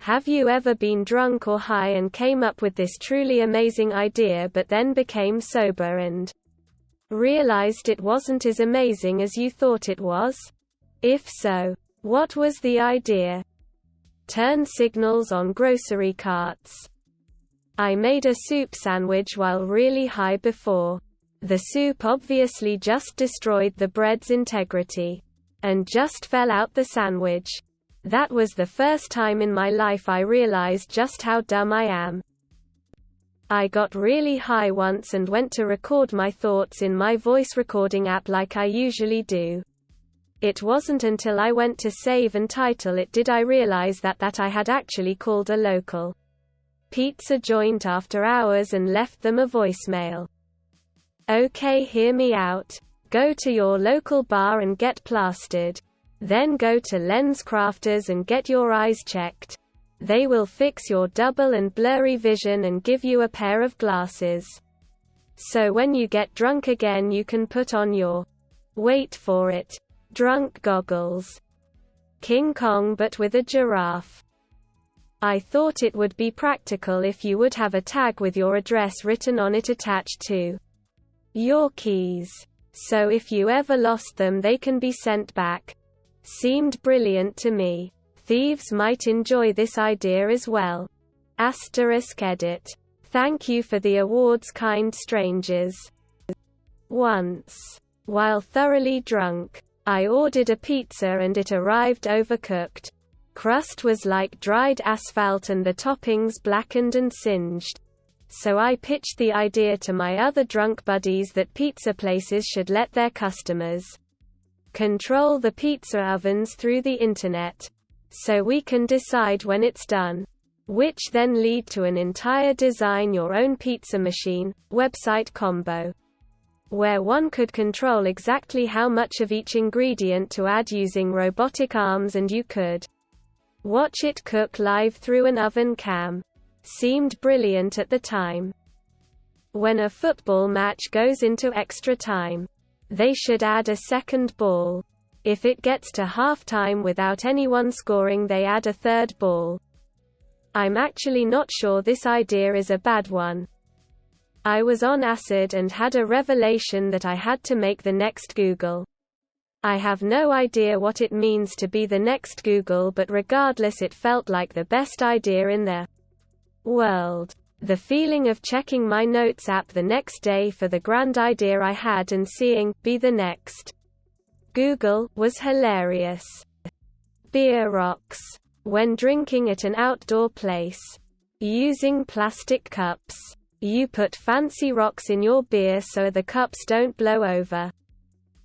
Have you ever been drunk or high and came up with this truly amazing idea but then became sober and realized it wasn't as amazing as you thought it was? If so, what was the idea? Turn signals on grocery carts. I made a soup sandwich while really high before. The soup obviously just destroyed the bread's integrity and just fell out the sandwich. That was the first time in my life I realized just how dumb I am. I got really high once and went to record my thoughts in my voice recording app like I usually do. It wasn't until I went to save and title it did I realize that I had actually called a local pizza joint after hours and left them a voicemail. Okay, hear me out. Go to your local bar and get plastered. Then go to Lens Crafters and get your eyes checked. They will fix your double and blurry vision and give you a pair of glasses. So when you get drunk again you can put on your, wait for it, drunk goggles. King Kong but with a giraffe. I thought it would be practical if you would have a tag with your address written on it attached to your keys. So if you ever lost them they can be sent back. Seemed brilliant to me. Thieves might enjoy this idea as well. *edit. Thank you for the awards, kind strangers. Once, while thoroughly drunk, I ordered a pizza and it arrived overcooked. Crust was like dried asphalt and the toppings blackened and singed. So I pitched the idea to my other drunk buddies that pizza places should let their customers control the pizza ovens through the internet, so we can decide when it's done, which then lead to an entire design your own pizza machine website combo, where one could control exactly how much of each ingredient to add using robotic arms and you could watch it cook live through an oven cam. Seemed brilliant at the time. When a football match goes into extra time, they should add a second ball. If it gets to halftime without anyone scoring they add a third ball. I'm actually not sure this idea is a bad one. I was on acid and had a revelation that I had to make the next Google. I have no idea what it means to be the next Google, but regardless it felt like the best idea in the world. The feeling of checking my notes app the next day for the grand idea I had and seeing, be the next Google, was hilarious. Beer rocks. When drinking at an outdoor place. Using plastic cups. You put fancy rocks in your beer so the cups don't blow over.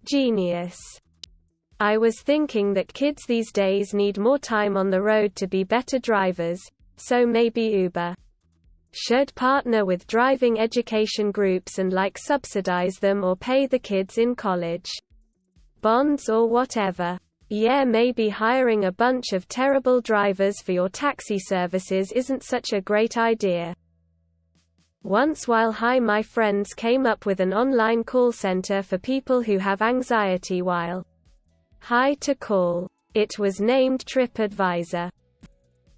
Genius. I was thinking that kids these days need more time on the road to be better drivers, so maybe Uber should partner with driving education groups and subsidize them or pay the kids in college bonds or whatever. Yeah, maybe hiring a bunch of terrible drivers for your taxi services isn't such a great idea. Once while high my friends came up with an online call center for people who have anxiety while high to call. It was named TripAdvisor.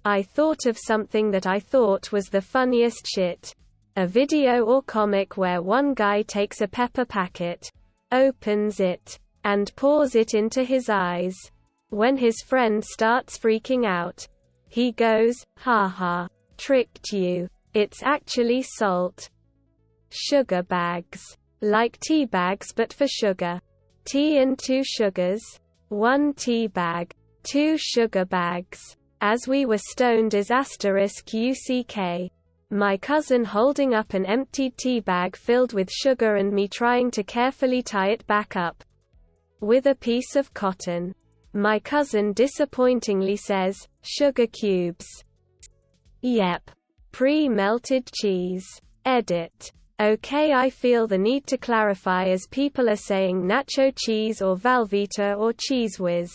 I thought of something that I thought was the funniest shit. A video or comic where one guy takes a pepper packet, opens it, and pours it into his eyes. When his friend starts freaking out, he goes, "Ha ha, tricked you. It's actually salt." Sugar bags. Like tea bags but for sugar. Tea and 2 sugars. 1 tea bag. 2 sugar bags. As we were stoned as *UCK. My cousin holding up an emptied tea bag filled with sugar and me trying to carefully tie it back up with a piece of cotton. My cousin disappointingly says, "Sugar cubes." Yep. Pre-melted cheese. Edit. Okay, I feel the need to clarify as people are saying nacho cheese or Velveeta or Cheese Whiz.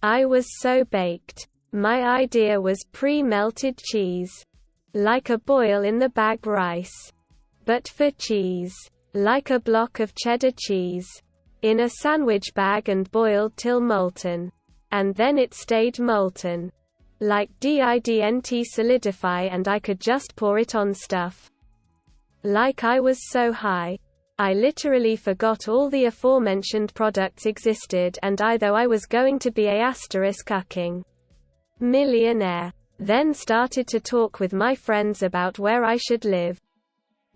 I was so baked. My idea was pre-melted cheese. Like a boil in the bag rice. But for cheese. Like a block of cheddar cheese. In a sandwich bag and boiled till molten. And then it stayed molten. Like didn't solidify, and I could just pour it on stuff. Like I was so high. I literally forgot all the aforementioned products existed, and though I was going to be a *ucking millionaire. Then started to talk with my friends about where I should live.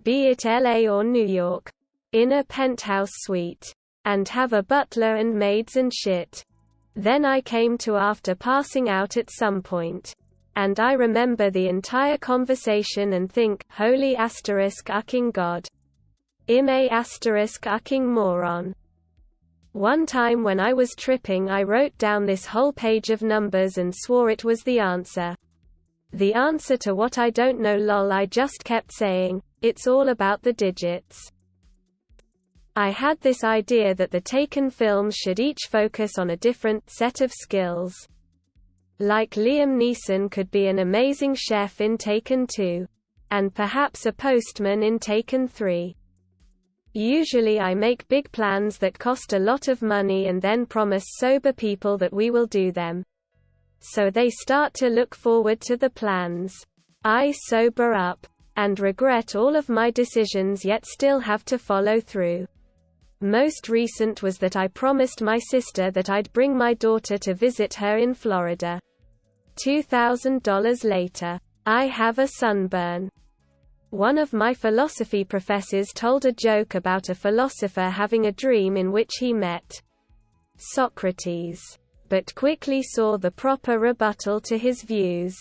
Be it LA or New York. In a penthouse suite. And have a butler and maids and shit. Then I came to after passing out at some point. And I remember the entire conversation and think, holy *ucking God. Im a *ucking moron. One time when I was tripping, I wrote down this whole page of numbers and swore it was the answer. The answer to what I don't know lol. I just kept saying, it's all about the digits. I had this idea that the Taken films should each focus on a different set of skills. Like Liam Neeson could be an amazing chef in Taken 2. And perhaps a postman in Taken 3. Usually I make big plans that cost a lot of money and then promise sober people that we will do them. So they start to look forward to the plans. I sober up. And regret all of my decisions yet still have to follow through. Most recent was that I promised my sister that I'd bring my daughter to visit her in Florida. $2,000 later. I have a sunburn. One of my philosophy professors told a joke about a philosopher having a dream in which he met Socrates, but quickly saw the proper rebuttal to his views,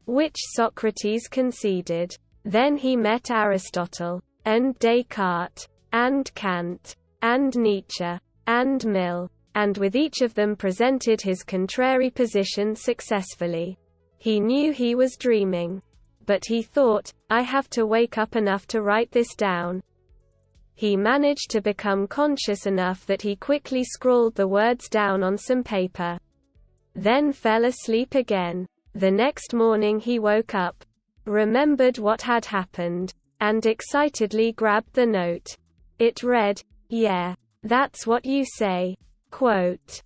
which Socrates conceded. Then he met Aristotle, and Descartes, and Kant, and Nietzsche, and Mill, and with each of them presented his contrary position successfully. He knew he was dreaming. But he thought, I have to wake up enough to write this down. He managed to become conscious enough that he quickly scrawled the words down on some paper. Then fell asleep again. The next morning he woke up, remembered what had happened, and excitedly grabbed the note. It read, "Yeah, that's what you say." Quote,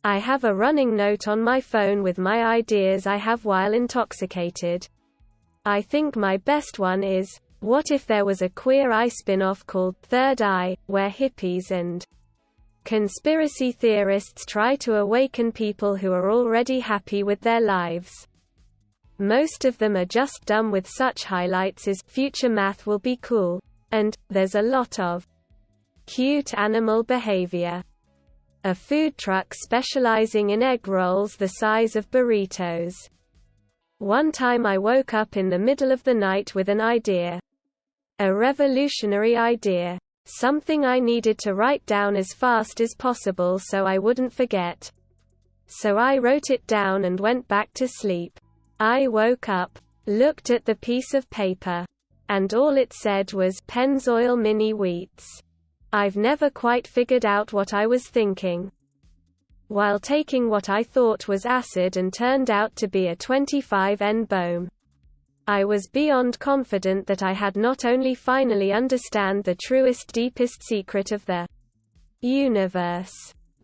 I have a running note on my phone with my ideas I have while intoxicated. I think my best one is, what if there was a Queer Eye spin-off called Third Eye, where hippies and conspiracy theorists try to awaken people who are already happy with their lives. Most of them are just dumb with such highlights as, future math will be cool, and, there's a lot of cute animal behavior. A food truck specializing in egg rolls the size of burritos. One time I woke up in the middle of the night with an idea. A revolutionary idea. Something I needed to write down as fast as possible so I wouldn't forget. So I wrote it down and went back to sleep. I woke up, looked at the piece of paper, and all it said was Pennzoil Mini Wheats. I've never quite figured out what I was thinking. While taking what I thought was acid and turned out to be a 25N bohm. I was beyond confident that I had not only finally understand the truest, deepest secret of the universe,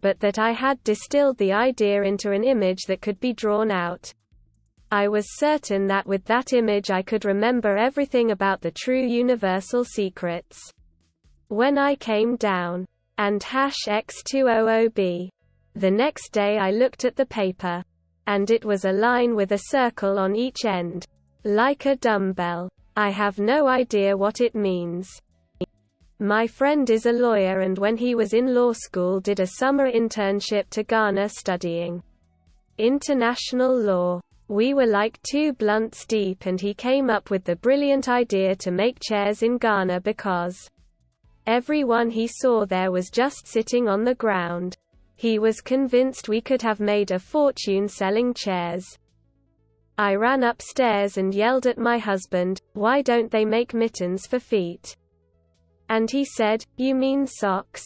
but that I had distilled the idea into an image that could be drawn out. I was certain that with that image I could remember everything about the true universal secrets. When I came down, and #X200B. The next day I looked at the paper. And it was a line with a circle on each end. Like a dumbbell. I have no idea what it means. My friend is a lawyer and when he was in law school did a summer internship to Ghana studying international law. We were like 2 blunts deep and he came up with the brilliant idea to make chairs in Ghana because everyone he saw there was just sitting on the ground. He was convinced we could have made a fortune selling chairs. I ran upstairs and yelled at my husband, why don't they make mittens for feet? And he said, you mean socks?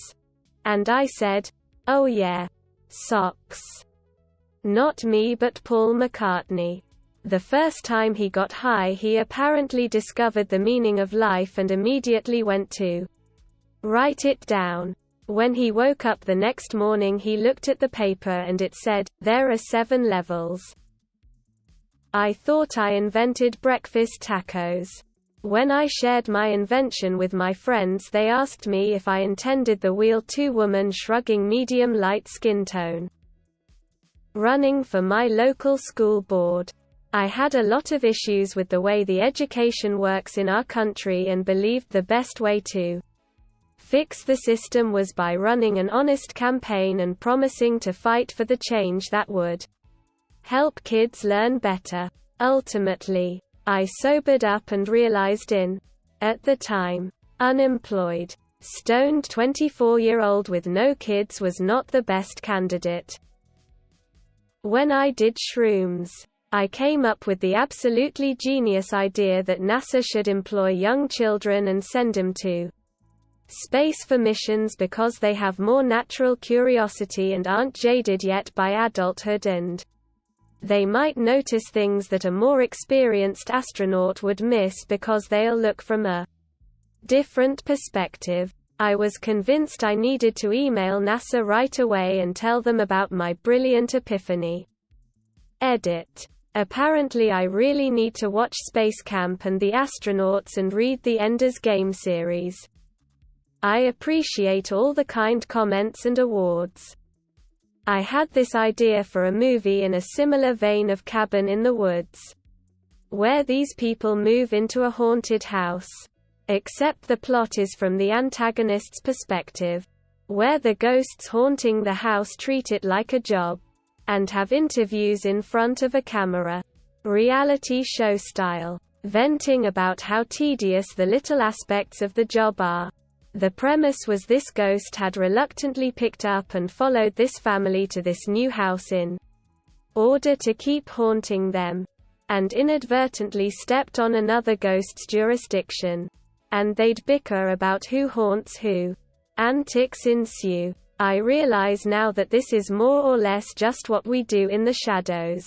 And I said, oh yeah, socks. Not me but Paul McCartney. The first time he got high he apparently discovered the meaning of life and immediately went to write it down. When he woke up the next morning he looked at the paper and it said, there are 7 levels. I thought I invented breakfast tacos. When I shared my invention with my friends, they asked me if I intended the wheel. 2 woman shrugging, medium light skin tone. Running for my local school board. I had a lot of issues with the way the education works in our country and believed the best way to fix the system was by running an honest campaign and promising to fight for the change that would help kids learn better. Ultimately, I sobered up and realized at the time, unemployed, stoned 24-year-old with no kids was not the best candidate. When I did shrooms, I came up with the absolutely genius idea that NASA should employ young children and send them to space for missions because they have more natural curiosity and aren't jaded yet by adulthood, and they might notice things that a more experienced astronaut would miss because they'll look from a different perspective. I was convinced I needed to email NASA right away and tell them about my brilliant epiphany. Edit. Apparently I really need to watch Space Camp and the Astronauts and read the Ender's Game series. I appreciate all the kind comments and awards. I had this idea for a movie in a similar vein of Cabin in the Woods, where these people move into a haunted house. Except the plot is from the antagonist's perspective, where the ghosts haunting the house treat it like a job, and have interviews in front of a camera. Reality show style. Venting about how tedious the little aspects of the job are. The premise was this ghost had reluctantly picked up and followed this family to this new house in order to keep haunting them, and inadvertently stepped on another ghost's jurisdiction, and they'd bicker about who haunts who. Antics ensue. I realize now that this is more or less just what we do in the shadows.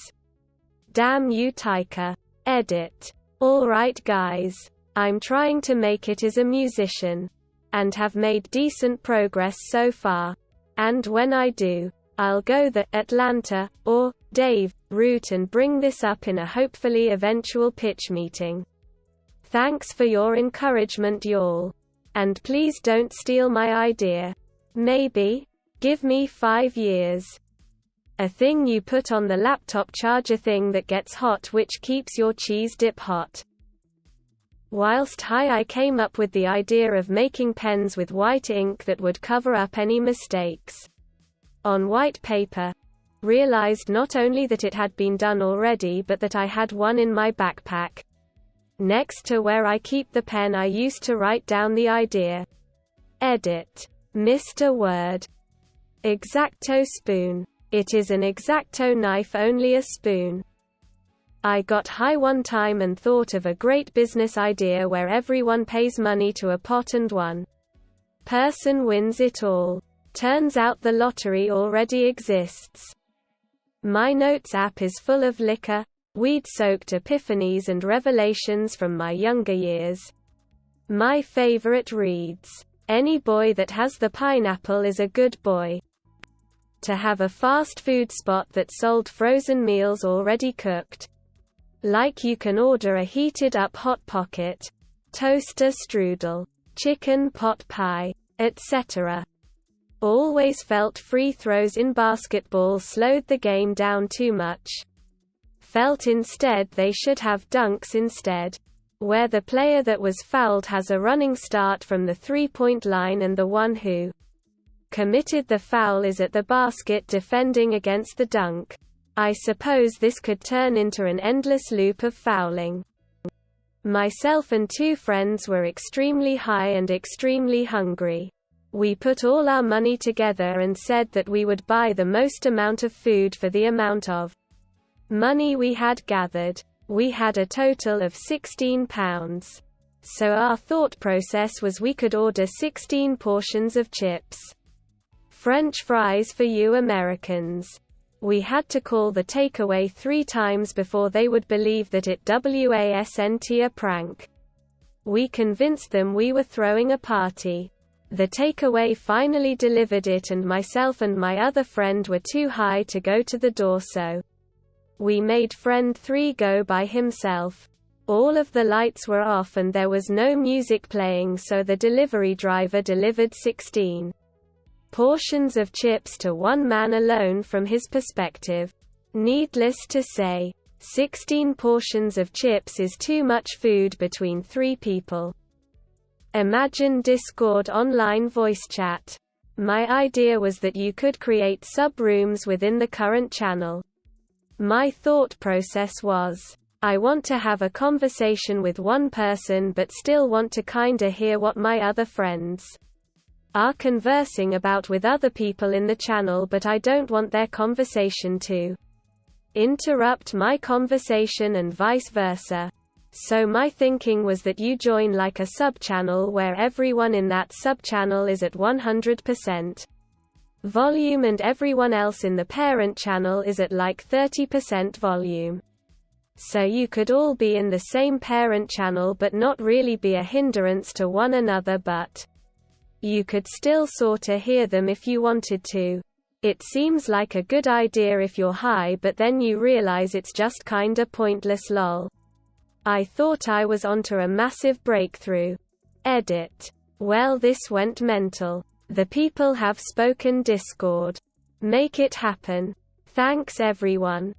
Damn you, Taika. Edit. Alright guys. I'm trying to make it as a musician, and have made decent progress so far. And when I do, I'll go the Atlanta, or Dave, route and bring this up in a hopefully eventual pitch meeting. Thanks for your encouragement, y'all. And please don't steal my idea. Maybe. Give me 5 years. A thing you put on the laptop charger thing that gets hot, which keeps your cheese dip hot. Whilst high, I came up with the idea of making pens with white ink that would cover up any mistakes on white paper. Realized not only that it had been done already but that I had one in my backpack, next to where I keep the pen I used to write down the idea. Edit. Mr. Word. X-Acto spoon. It is an X-Acto knife, only a spoon. I got high one time and thought of a great business idea where everyone pays money to a pot and one person wins it all. Turns out the lottery already exists. My notes app is full of liquor, weed-soaked epiphanies and revelations from my younger years. My favorite reads, "Any boy that has the pineapple is a good boy." To have a fast food spot that sold frozen meals already cooked. Like you can order a heated up Hot Pocket, toaster strudel, chicken pot pie, etc. Always felt free throws in basketball slowed the game down too much. Felt instead they should have dunks instead, where the player that was fouled has a running start from the three-point line and the one who committed the foul is at the basket defending against the dunk. I suppose this could turn into an endless loop of fouling. Myself and 2 friends were extremely high and extremely hungry. We put all our money together and said that we would buy the most amount of food for the amount of money we had gathered. We had a total of £16. So our thought process was we could order 16 portions of chips. French fries for you Americans. We had to call the takeaway 3 times before they would believe that it wasn't a prank. We convinced them we were throwing a party. The takeaway finally delivered it and myself and my other friend were too high to go to the door, so We made friend 3 go by himself. All of the lights were off and there was no music playing, so the delivery driver delivered 16 portions of chips to one man alone from his perspective. Needless to say, 16 portions of chips is too much food between 3 people. Imagine Discord online voice chat. My idea was that you could create sub-rooms within the current channel. My thought process was, I want to have a conversation with one person but still want to kinda hear what my other friends are conversing about with other people in the channel, but I don't want their conversation to interrupt my conversation and vice versa. So my thinking was that you join like a sub-channel where everyone in that sub-channel is at 100% volume and everyone else in the parent channel is at like 30% volume. So you could all be in the same parent channel but not really be a hindrance to one another, but you could still sorta hear them if you wanted to. It seems like a good idea if you're high, but then you realize it's just kinda pointless lol. I thought I was onto a massive breakthrough. Edit. Well, this went mental. The people have spoken. Discord. Make it happen. Thanks everyone.